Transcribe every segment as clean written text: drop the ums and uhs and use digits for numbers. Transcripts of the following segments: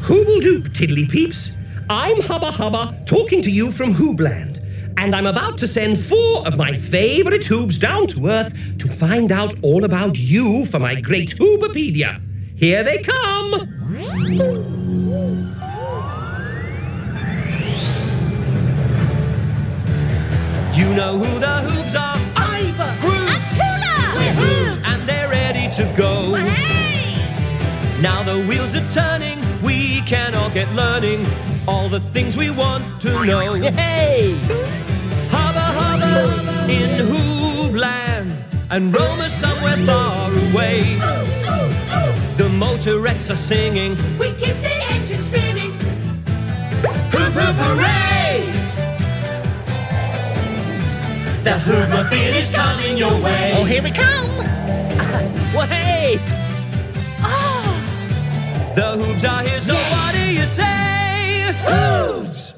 Hooble-doop, tiddly-peeps. I'm Hubba Hubba, talking to you from Hoobland. And I'm about to send 4 of my favourite Hoobs down to Earth to find out all about you for my great Hoobopedia. Here they come! You know who the Hoobs are? Ivor! Groove! And Tula! We're Hoobs! And they're ready to go. Hey! Now the wheels are turning, we can all get learning all the things we want to know. Hey! Hubba Hubba's in Hoobland and Roma's somewhere far away. The motorettes are singing, we keep the engine spinning. Hoop hoop hooray! The Hoobmobile is coming your way. Oh, here we come! Well, hey! The Hoobs are here, so what do you say? Hoobs!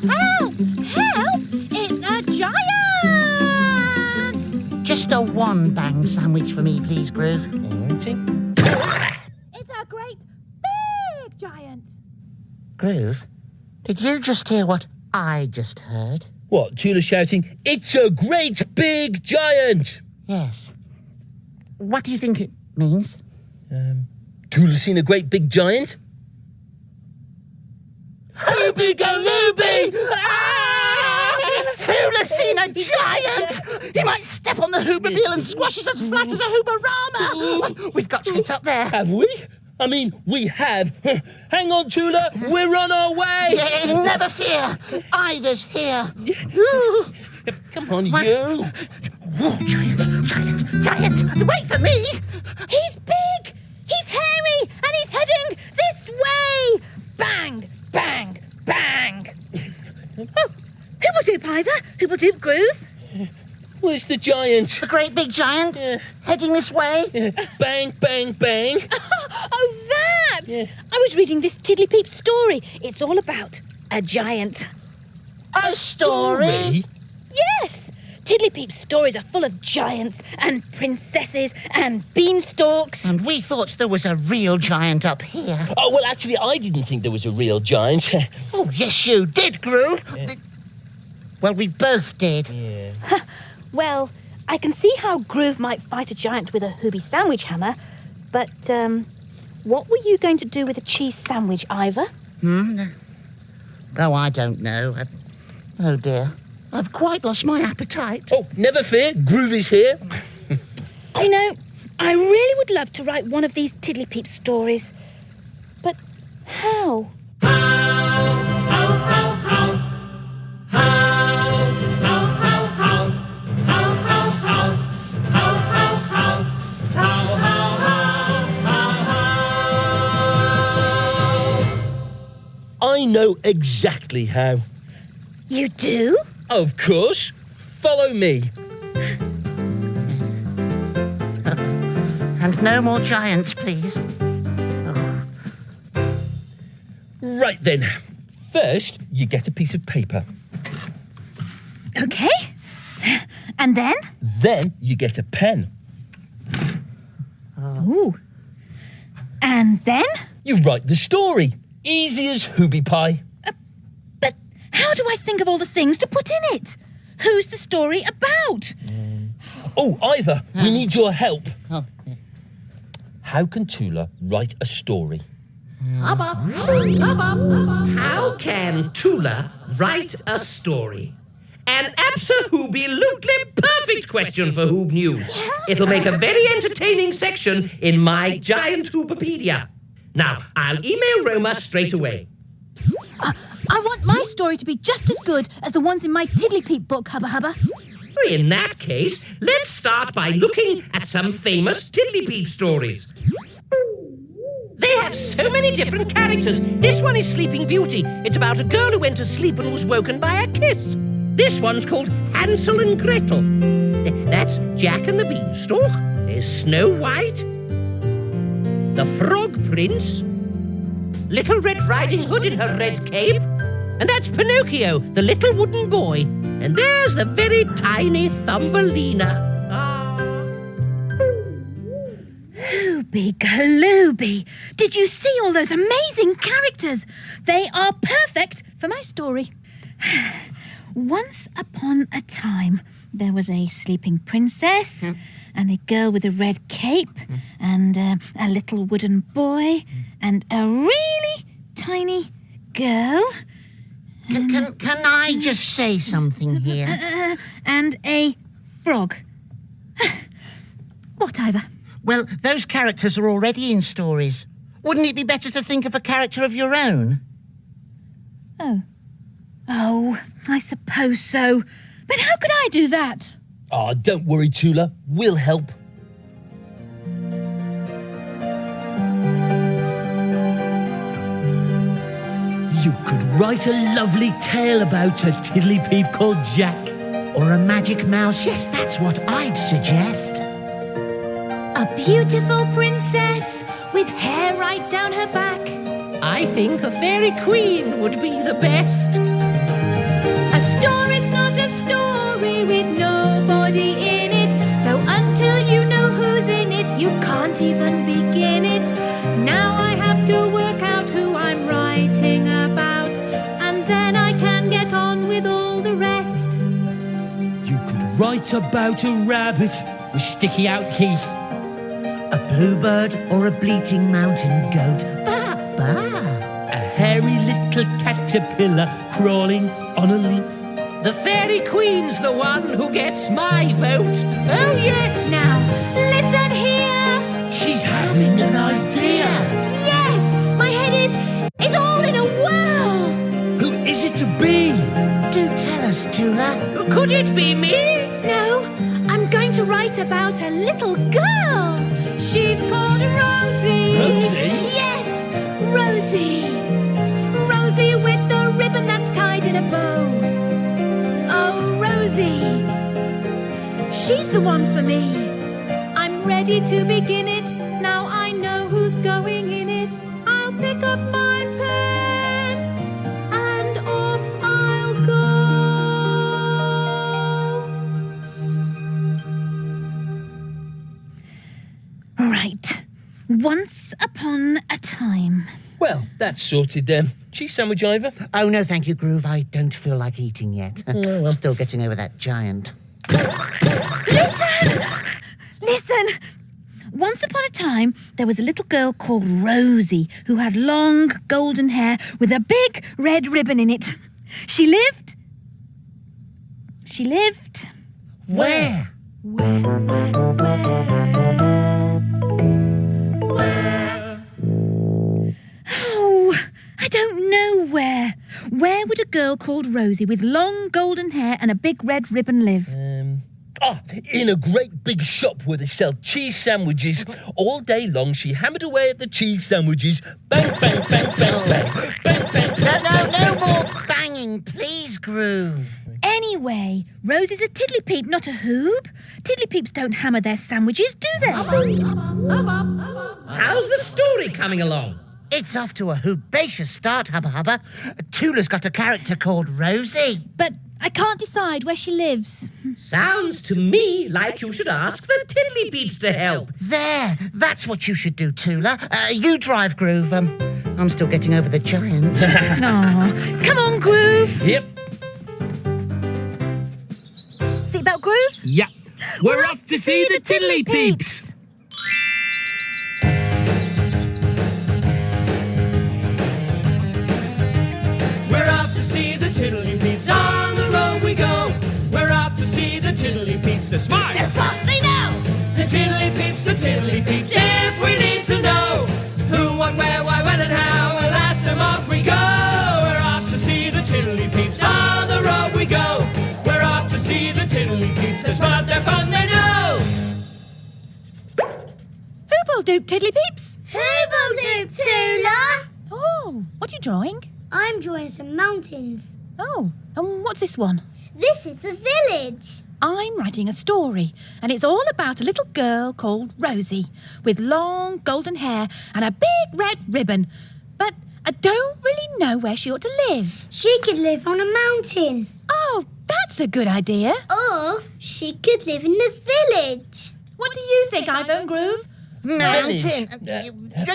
Help! Help! It's a giant! Just a 1 bang sandwich for me, please, Groove. It's a great big giant! Groove, did you just hear what I just heard? What, Tula shouting, "It's a great big giant"? Yes. What do you think it means? Tula seen a great big giant? Hooby-galooby! Tula's seen a giant! He might step on the Hoobmobile and squash us as flat as a Hoobarama! We've got to get up there. Have we? I mean, we have. Hang on, Tula, we're on our way! Yeah, never fear! Ivor's here! Come on, What? you! Oh, giant! Wait for me! He's big! He's hairy! And he's heading this way! Bang! Bang! Bang! Oh, Hoobledoop, Ivor! Hoobledoop, Groove! Where's the giant? The great big giant? Heading this way? Bang, bang, bang. Oh, that! I was reading this Tiddly-Peep story. It's all about a giant. A story? Yes! Tiddly-Peep stories are full of giants and princesses and beanstalks. And we thought there was a real giant up here. Oh, well, actually, I didn't think there was a real giant. Oh, yes, you did, Groove. Well, we both did. Well, I can see how Groove might fight a giant with a Hoobie sandwich hammer, but what were you going to do with a cheese sandwich, Ivor? Oh, I don't know. Oh, dear. I've quite lost my appetite. Oh, never fear, Groove is here. You know, I really would love to write one of these Tiddly-Peep stories. But how? I know exactly how. You do? Of course. Follow me. And no more giants, please. Right then. First, you get a piece of paper. Okay. And then? Then you get a pen. Ooh. And then? You write the story. Easy as Hoobie pie. But how do I think of all the things to put in it? Who's the story about? Oh, Ivor, we need your help. Oh. How can Tula write a story? How can Tula write a story? An abso-hoobie-lutely perfect question for Hoob News. It'll make a very entertaining section in my giant Hoobopedia. Now, I'll email Roma straight away. I want my story to be just as good as the ones in my Tiddly-Peep book, Hubba Hubba. In that case, let's start by looking at some famous Tiddly-Peep stories. They have so many different characters. This one is Sleeping Beauty. It's about a girl who went to sleep and was woken by a kiss. This one's called Hansel and Gretel. That's Jack and the Beanstalk. There's Snow White, the Frog Prince, Little Red Riding Hood in her red cape, and that's Pinocchio, the little wooden boy. And there's the very tiny Thumbelina. Hooby galooby! Did you see all those amazing characters? They are perfect for my story. Once upon a time, there was a sleeping princess and a girl with a red cape and a little wooden boy and a really tiny girl. Can I just say something here? And a frog. What, Ivor? Well, those characters are already in stories. Wouldn't it be better to think of a character of your own? Oh, I suppose so. But how could I do that? Oh, don't worry, Tula. We'll help. You could write a lovely tale about a tiddly-peep called Jack. Or a magic mouse? Yes, that's what I'd suggest. A beautiful princess with hair right down her back. I think a fairy queen would be the best. A story's not a story with nobody in it. So until you know who's in it, you can't even begin it. Now I have to work out who I'm writing about, and then I can get on with all the rest. You could write about a rabbit with sticky out teeth. A bluebird or a bleating mountain goat. Ba, ba. A hairy little caterpillar crawling on a leaf. The fairy queen's the one who gets my vote. Oh, yes. Now, listen here. She's having an idea. Yes, my head is all in a whirl. Who is it to be? Do tell us, Tula. Could it be me? No, I'm going to write about a little girl. She's called Rosie. Rosie? Yes, Rosie. Rosie with the ribbon that's tied in a bow. Oh, Rosie. She's the one for me. I'm ready to begin it. Now I know who's going in it. I'll pick up my pen and off I'll go. Right. Once upon a time. Well, that's sorted then. Cheese sandwich, Ivor? Oh, no, thank you, Groove. I don't feel like eating yet. Still getting over that giant. Listen! Listen! Once upon a time, there was a little girl called Rosie who had long golden hair with a big red ribbon in it. She lived... Where? Oh, I don't know where. Where would a girl called Rosie with long golden hair and a big red ribbon live? In a great big shop where they sell cheese sandwiches. All day long, she hammered away at the cheese sandwiches. Bang, bang, bang, bang, bang. Bang, bang, bang. No more banging, please, Groove. Anyway, Rosie's a tiddly-peep, not a hoob. Tiddly-peeps don't hammer their sandwiches, do they? How's the story coming along? It's off to a hoobacious start, Hubba Hubba. Tula's got a character called Rosie. But I can't decide where she lives. Sounds to me like you should ask the tiddly-peeps to help. There, that's what you should do, Tula. You drive, Groove. I'm still getting over the giant. Aw, come on, Groove. Yep. Seatbelt, Groove. Yeah. We're off to see the tiddly peeps. We're off to see the tiddly peeps. On the road we go. We're off to see the tiddly peeps. They're smart. They're fun, they know. The tiddly peeps, the tiddly peeps. If we need to know who, what, where, why, when, and how, we'll ask them. Off we go. We're off to see the tiddly peeps. On the road we go. We're off to see the tiddly peeps. They're smart, they're fun, they know. Hooble-doop, tiddly peeps. Hoobledoop, Tula! Oh, what are you drawing? I'm drawing some mountains. Oh, and what's this one? This is the village. I'm writing a story, and it's all about a little girl called Rosie with long golden hair and a big red ribbon. But I don't really know where she ought to live. She could live on a mountain. Oh, that's a good idea. Or she could live in the village. What do you think, Ivo and Groove? Mountain.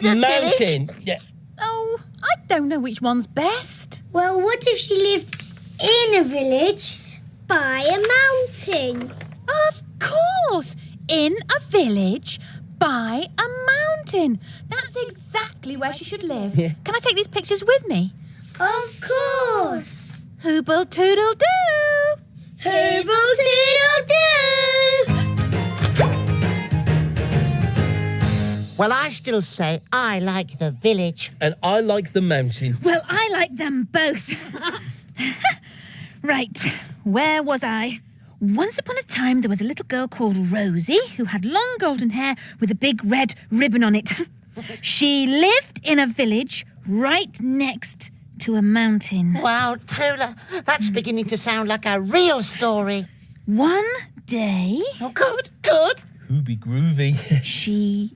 Mountain. Yeah. Oh, I don't know which one's best. Well, what if she lived in a village by a mountain? Of course, in a village by a mountain. That's exactly where she should live. Yeah. Can I take these pictures with me? Of course. Hooble toodle doo. Hooble toodle doo. Well, I still say I like the village. And I like the mountain. Well, I like them both. Right, where was I? Once upon a time, there was a little girl called Rosie who had long golden hair with a big red ribbon on it. She lived in a village right next to a mountain. Wow, Tula, that's beginning to sound like a real story. One day, Oh, good, good. Hooby groovy. she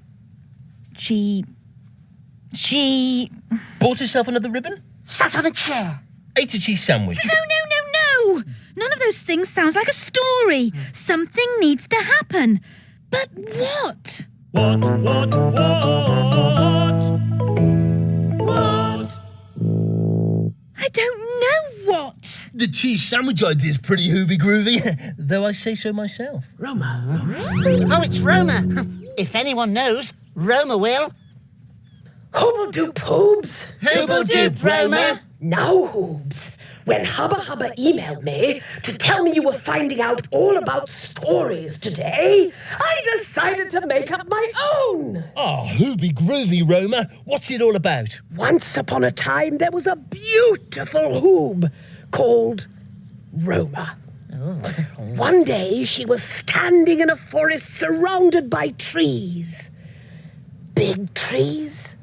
Bought herself another ribbon? Sat on a chair. Ate a cheese sandwich. No. None of those things sounds like a story. Something needs to happen. But what? What? I don't know what. The cheese sandwich idea is pretty hooby groovy, though I say so myself. Oh, it's Roma. If anyone knows, Roma will. Hoobledoop, Hoobs. Hoobledoop, Roma. Now, Hoobs, when Hubba Hubba emailed me to tell me you were finding out all about stories today, I decided to make up my own. Oh, hooby groovy, Roma. What's it all about? Once upon a time, there was a beautiful Hoob called Roma. One day, she was standing in a forest surrounded by trees. Big trees,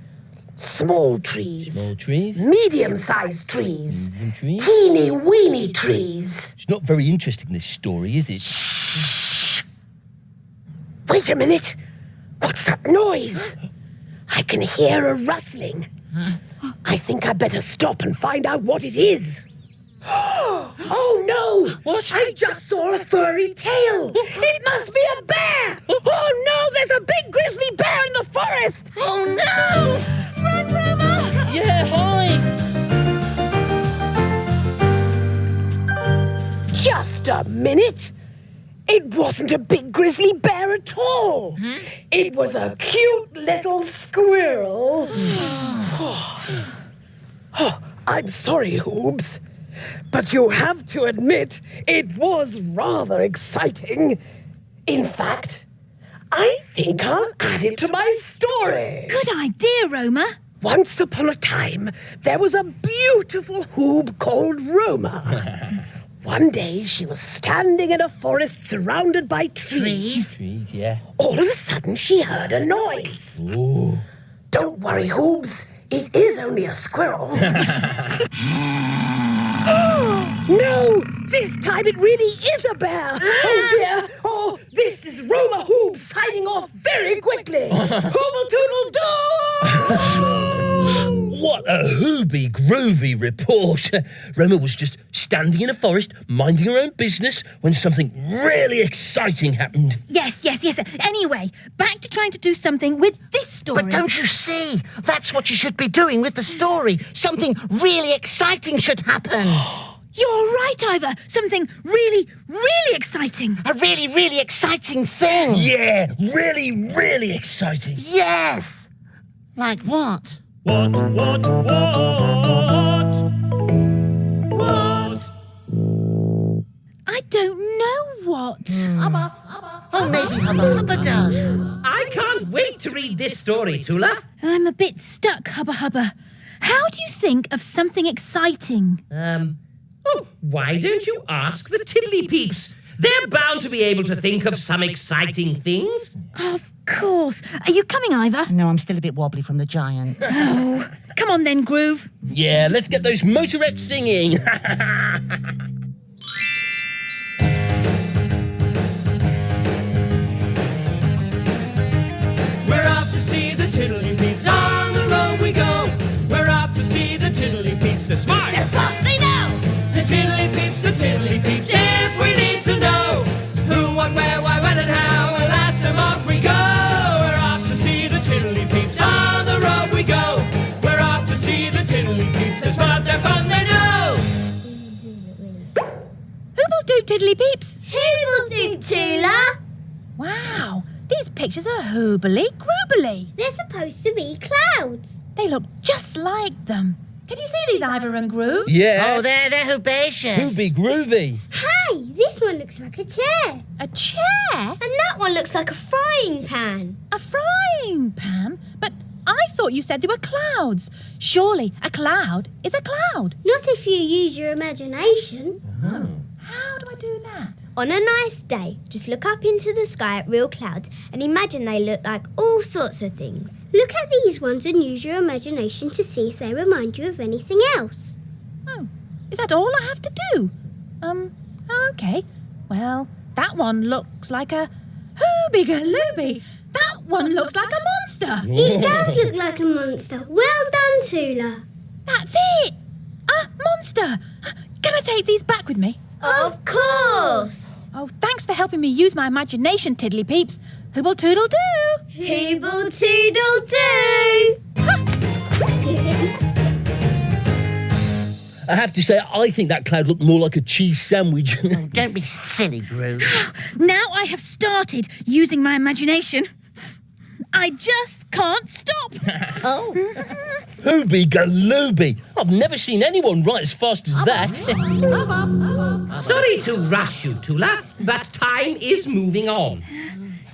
small trees. Small trees? Medium-sized trees. Medium trees? Teeny-weeny trees. It's not very interesting, this story, is it? Wait a minute. What's that noise? I can hear a rustling. I think I better stop and find out what it is. Oh, no! What? I just saw a furry tail. It must be a bear. Oh, no, there's a big grizzly bear in the forest. Oh, no! Run, Roma! Yeah, hi! Just a minute. It wasn't a big grizzly bear at all. It was a cute little squirrel. Oh, I'm sorry, Hoobs, but you have to admit it was rather exciting. In fact, I think I'll add it to my story. Good idea, Roma. Once upon a time, there was a beautiful Hoob called Roma. One day, she was standing in a forest surrounded by trees. Trees, yeah. All of a sudden, she heard a noise. Ooh. Don't worry, Hoobs. It is only a squirrel. No! This time it really is a bear. Oh, dear. Oh, this is Roma Hoobs signing off very quickly. Hooble-toodle-doo! What a hooby groovy report. Roma was just standing in a forest, minding her own business, when something really exciting happened. Yes. Anyway, back to trying to do something with this story. But don't you see? That's what you should be doing with the story. Something really exciting should happen. You're right, Ivor. Something really, really exciting. A really, really exciting thing. Yeah, really, really exciting. Yes. Like what? What? I don't know what. Oh, maybe Hubba Hubba does. I can't wait to read this story, Tula. I'm a bit stuck, Hubba Hubba. How do you think of something exciting? Why don't you ask the Tiddly Peeps? They're bound to be able to think of some exciting things. Of course. Are you coming, Ivor? No, I'm still a bit wobbly from the giant. Oh, come on then, Groove. Yeah, let's get those motorettes singing. We're off to see the Tiddly Peeps. On the road we go. We're off to see the Tiddly Peeps. They're smart. That's what they know. The Tiddly Peeps, the Tiddly Peeps. If we need to know who, what, where, why, when, and how, we'll ask them. Off we go. We're off to see 'cause what they're fun they know. Hooble-doop tiddly peeps. Hoobledoop, Tula. Wow, these pictures are hoobly-groobly. They're supposed to be clouds. They look just like them. Can you see these, Ivor and Groove? Yeah. Oh, they're herbaceous. Hooby groovy. Hey, this one looks like a chair. A chair? And that one looks like a frying pan. A frying pan? But I thought you said they were clouds. Surely a cloud is a cloud. Not if you use your imagination. How do I do that? On a nice day, just look up into the sky at real clouds and imagine they look like all sorts of things. Look at these ones and use your imagination to see if they remind you of anything else. Oh, is that all I have to do? Okay. Well, that one looks like a hooby-galooby. That one looks like a monster. It does look like a monster. Well done, Tula. That's it. A monster. Can I take these back with me? Of course! Oh, thanks for helping me use my imagination, tiddly peeps. Hooble-toodle-doo. Hooble-toodle-doo! I have to say, I think that cloud looked more like a cheese sandwich. Don't be silly, Groove. Now I have started using my imagination. I just can't stop. Oh. Hooby galooby. I've never seen anyone write as fast as that. Sorry to rush you, Tula, but time is moving on.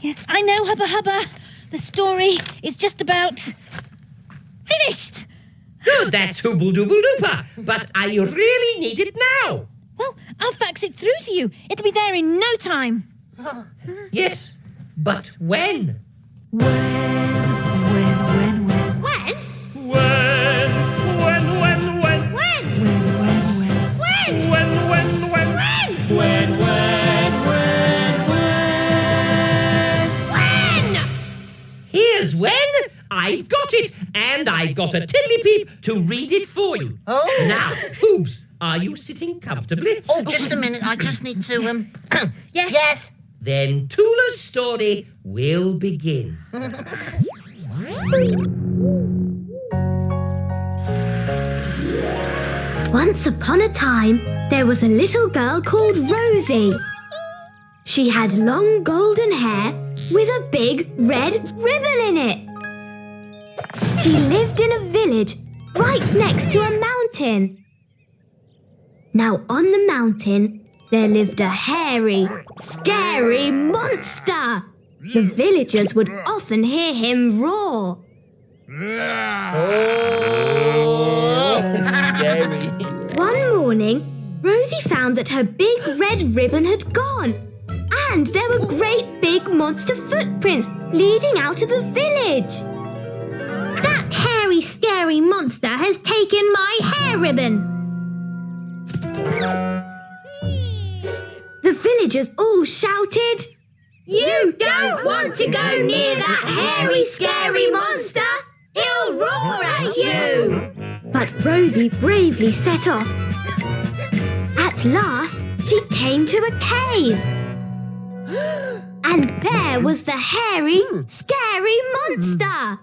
Yes, I know, Hubba Hubba. The story is just about finished. Good, that's hooble-dooble-dooper, but I really need it now. Well, I'll fax it through to you. It'll be there in no time. Yes, but when? When? When? When? Here's when. I've got it, and I got a tiddly-peep to read it for you. Oh. Now, Hoobs, are you sitting comfortably? Oh, just a minute. I just need to, Yes. Yes. Then Tula's story will begin. Once upon a time, there was a little girl called Rosie. She had long golden hair with a big red ribbon in it. She lived in a village right next to a mountain. Now on the mountain, there lived a hairy, scary monster. The villagers would often hear him roar. Scary. One morning, Rosie found that her big red ribbon had gone. And there were great big monster footprints leading out of the village. That hairy, scary monster has taken my hair ribbon. The villagers all shouted, "You don't want to go near that hairy, scary monster! He'll roar at you!" But Rosie bravely set off. At last, she came to a cave. And there was the hairy, scary monster.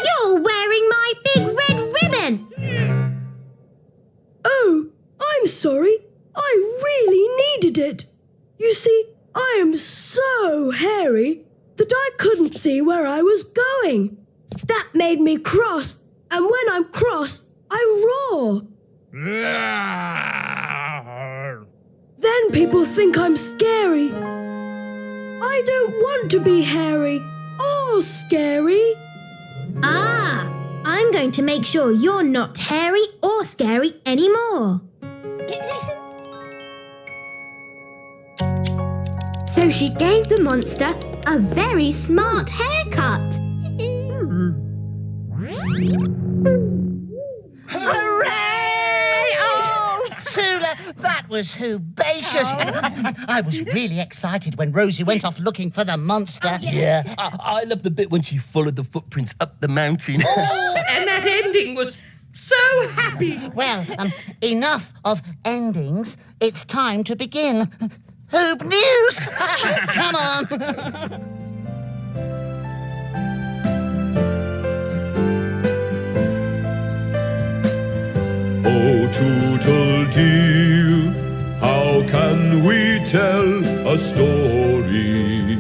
"You're wearing my big red ribbon!" Oh, I'm sorry. I really needed it. You see, I am so hairy that I couldn't see where I was going. That made me cross, and when I'm cross, I roar. Then people think I'm scary. I don't want to be hairy or scary. Ah, I'm going to make sure you're not hairy or scary anymore. So she gave the monster a very smart haircut. Hooray! Oh, Tula, that was herbaceous. I was really excited when Rosie went off looking for the monster. Yeah, I love the bit when she followed the footprints up the mountain. And that ending was so happy. Well, enough of endings. It's time to begin. Hoob News! Come on! dear, how can we tell a story?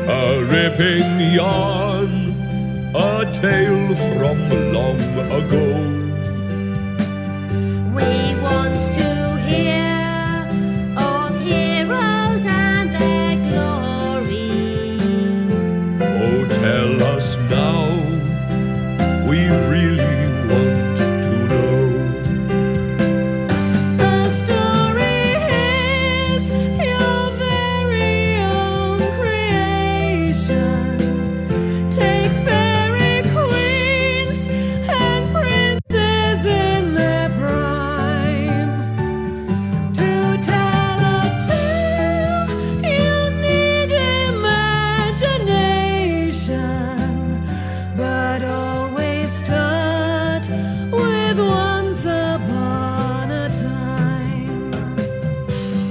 A ripping yarn, a tale from long ago. We want to hear of heroes and their glory. Oh, tell us now, we really want to know. The story is your very own creation. Take fairy queens and princes in their prime. To tell a tale, you need imagination, but always start with once upon a time.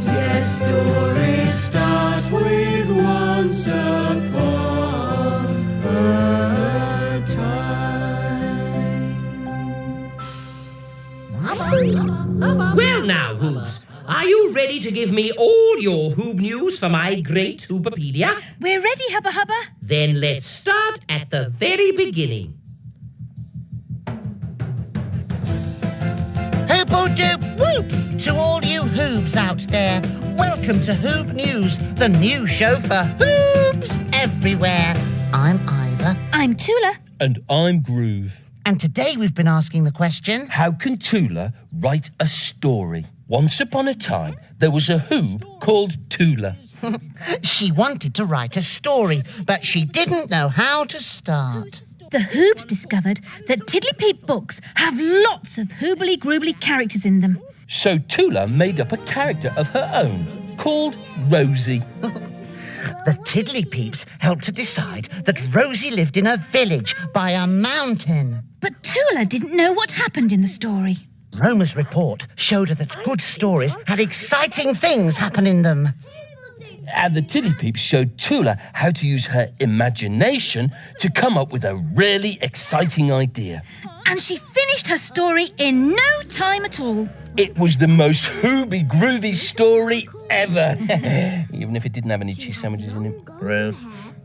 Yes, stories start with once upon a time. Well now, Hoobs, are you ready to give me all your Hoob news for my great Hoopopedia? We're ready, Hubba Hubba. Then let's start at the very beginning. Hoop-o-doop whoop to all you Hoobs out there. Welcome to Hoob News, the new show for Hoobs everywhere. I'm Ivor, I'm Tula. And I'm Groove. and today we've been asking the question... How can Tula write a story? Once upon a time, there was a Hoob called Tula. She wanted to write a story, but she didn't know how to start. The Hoobs discovered that Tiddly-Peep books have lots of hoobly-groobly characters in them. So Tula made up a character of her own, called Rosie. The Tiddly-Peeps helped her decide that Rosie lived in a village by a mountain. But Tula didn't know what happened in the story. Roma's report showed her that good stories had exciting things happen in them. And the Tiddly-Peeps showed Tula how to use her imagination to come up with a really exciting idea. And she finished her story in no time at all. It was the most hooby-groovy story ever. Even if it didn't have any cheese sandwiches in it. Groove.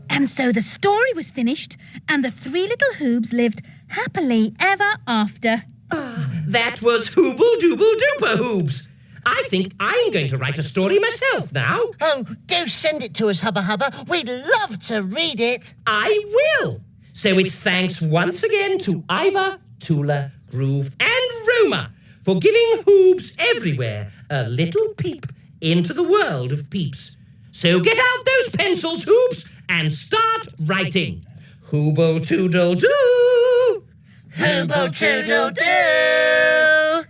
And so the story was finished, and the three little Hoobs lived happily ever after. That was Hooble-Dooble-Dooper Hoobs. I think I'm going to write a story myself now. Oh, do send it to us, Hubba Hubba. We'd love to read it. I will. So it's thanks once again to Ivor, Tula, Groove and Roma for giving Hoobs everywhere a little peep into the world of peeps. So get out those pencils, Hoobs, and start writing. Hooble-Toodle-Doo! Hooble-Toodle-Doo!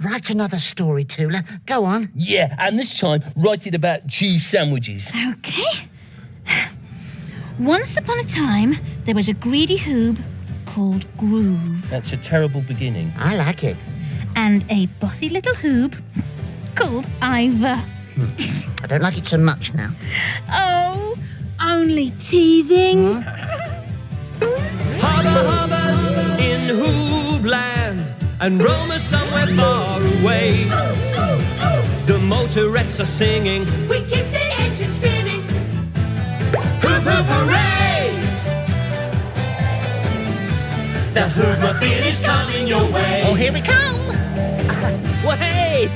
Write another story, Tula. Go on. Yeah, and this time write it about cheese sandwiches. Okay. Once upon a time, there was a greedy Hoob called Groove. That's a terrible beginning. I like it. And a bossy little Hoob called Ivor. I don't like it so much now. Oh, only teasing. Hubba Hubba's in Hoobland and Roma's somewhere far away. The motorettes are singing, we keep the engine spinning. Hoop hoop hooray! The Hoobmobile is coming your way. Oh, here we come. Well, hey,